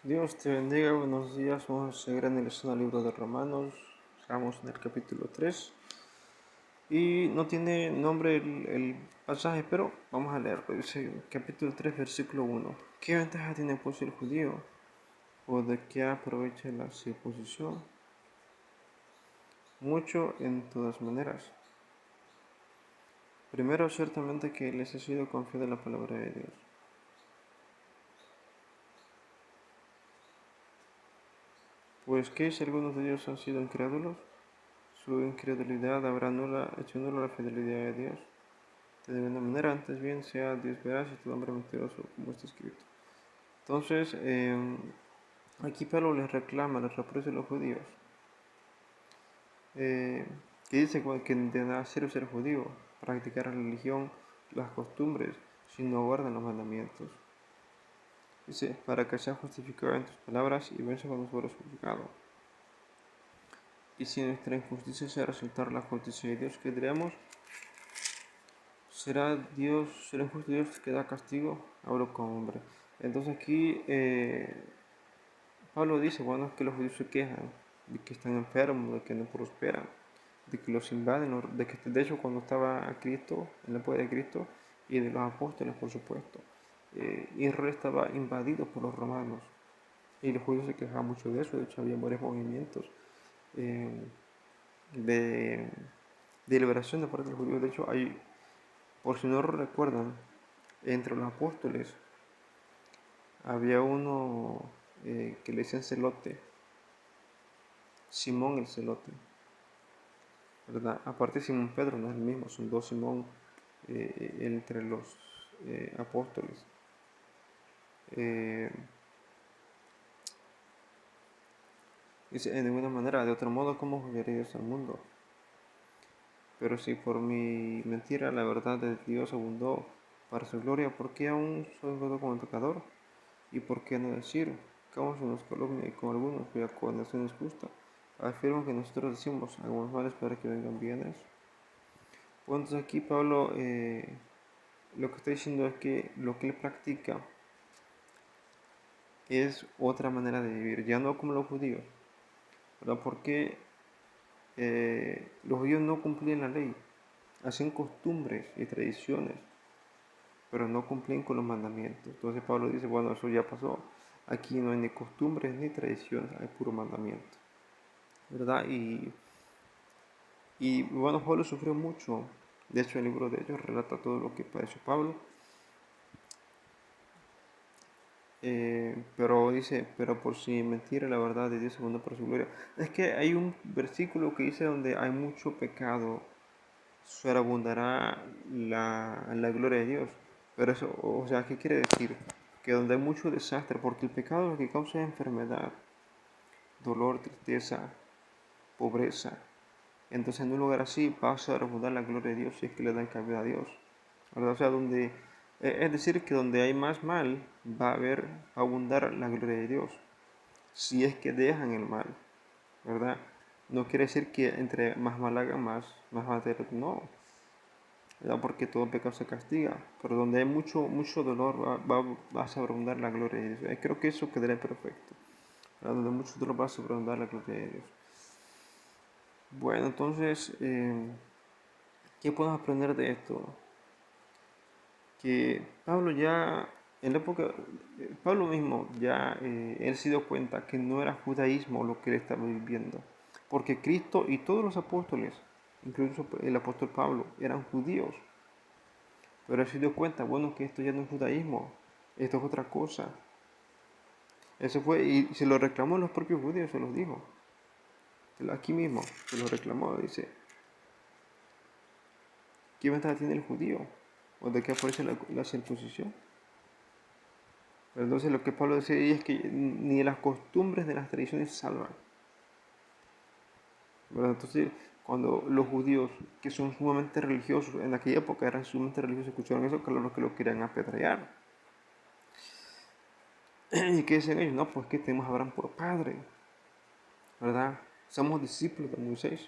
Dios te bendiga, buenos días. Vamos a seguir analizando el libro de Romanos. Estamos en el capítulo 3 y no tiene nombre el pasaje, pero vamos a leerlo. Dice capítulo 3, versículo 1. ¿Qué ventaja tiene pues el judío? ¿O de qué aprovecha la circuncisión? Mucho en todas maneras. Primero, ciertamente que les ha sido confiada la palabra de Dios. Pues que si algunos de ellos han sido incrédulos, su incredulidad habrá hecho nula la fidelidad de Dios. De ninguna manera, antes bien sea Dios veraz y todo hombre mentiroso, como está escrito. Entonces, aquí Pablo les reclama, les reprocha a los judíos, eh, que dice que de nada sirve ser judío, practicar la religión, las costumbres, si no guardan los mandamientos. Dice, para que sea justificado en tus palabras y venza cuando fueres juzgado. Y si nuestra injusticia sea resultar la justicia de Dios, ¿qué diremos? ¿Será injusto Dios que da castigo? Hablo como hombre. Entonces aquí Pablo dice, bueno, es que los judíos se quejan de que están enfermos, de que no prosperan, de que los invaden, de que de hecho cuando estaba a Cristo, en la época de Cristo y de los apóstoles, por supuesto, Israel estaba invadido por los romanos y los judíos se quejaban mucho de eso. De hecho había varios movimientos eh, de, de liberación de parte de los judíos. De hecho hay, por si no lo recuerdan, entre los apóstoles había uno que le decían celote, Simón el celote, ¿verdad? Aparte Simón Pedro no es el mismo, son dos Simón entre los apóstoles. Eh, Dice, en ninguna manera, de otro modo, ¿cómo juzgaría Dios al mundo? Pero si por mi mentira la verdad de Dios abundó para su gloria, ¿por qué aún soy juzgado como pecador? ¿Y por qué no decir, cómo se nos calumnia y con algunos cuya condenación es justa? Afirmo que nosotros decimos, hagamos males para que vengan bienes. Pues entonces aquí Pablo lo que está diciendo es que lo que él practica es otra manera de vivir, ya no como los judíos, ¿verdad? Porque los judíos no cumplían la ley, hacían costumbres y tradiciones, pero no cumplían con los mandamientos. Entonces Pablo dice, bueno, eso ya pasó, aquí no hay ni costumbres ni tradiciones, hay puro mandamiento, ¿verdad? Y bueno, Pablo sufrió mucho. De hecho, el libro de ellos relata todo lo que padeció Pablo. Pero dice, pero por si mentira la verdad de Dios segundo por su gloria. Es que hay un versículo que dice donde hay mucho pecado, sobreabundará la gloria de Dios. Pero eso, o sea, ¿qué quiere decir? Que donde hay mucho desastre, porque el pecado lo que causa es enfermedad, dolor, tristeza, pobreza. Entonces en un lugar así va a sobreabundar la gloria de Dios si es que le dan cabida a Dios, ¿verdad? O sea, es decir, que donde hay más mal, va a abundar la gloria de Dios, si es que dejan el mal, ¿verdad? No quiere decir que entre más mal hagan, más material, no, ¿verdad? Porque todo pecado se castiga, pero donde hay mucho dolor, va a sobreabundar la gloria de Dios. Creo que eso quedaría perfecto, ¿verdad? Donde mucho dolor va a sobreabundar la gloria de Dios. Bueno, entonces, ¿qué podemos aprender de esto? Que Pablo ya, en la época, Pablo mismo ya, él se dio cuenta que no era judaísmo lo que él estaba viviendo, porque Cristo y todos los apóstoles, incluso el apóstol Pablo, eran judíos, pero él se dio cuenta, bueno, que esto ya no es judaísmo, esto es otra cosa. Eso fue, y se lo reclamó a los propios judíos, se los dijo, aquí mismo, se lo reclamó, dice, ¿qué ventaja tiene el judío? ¿O de qué aparece la circuncisión? Pero entonces lo que Pablo decía ahí es que ni las costumbres de las tradiciones salvan, ¿verdad? Entonces, cuando los judíos, que son sumamente religiosos, en aquella época eran sumamente religiosos, escucharon eso, claro que lo querían apedrear. ¿Y qué dicen ellos? No, pues que tenemos a Abraham por padre, ¿verdad? Somos discípulos de Moisés.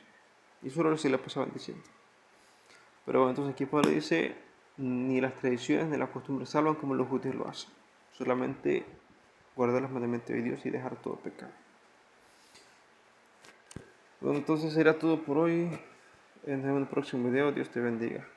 Y eso era lo que se le pasaban diciendo. Pero bueno, entonces aquí Pablo dice, ni las tradiciones ni las costumbres salvan como los judíos lo hacen. Solamente guardar los mandamientos de Dios y dejar todo pecado. Bueno, entonces será todo por hoy. En el próximo video, Dios te bendiga.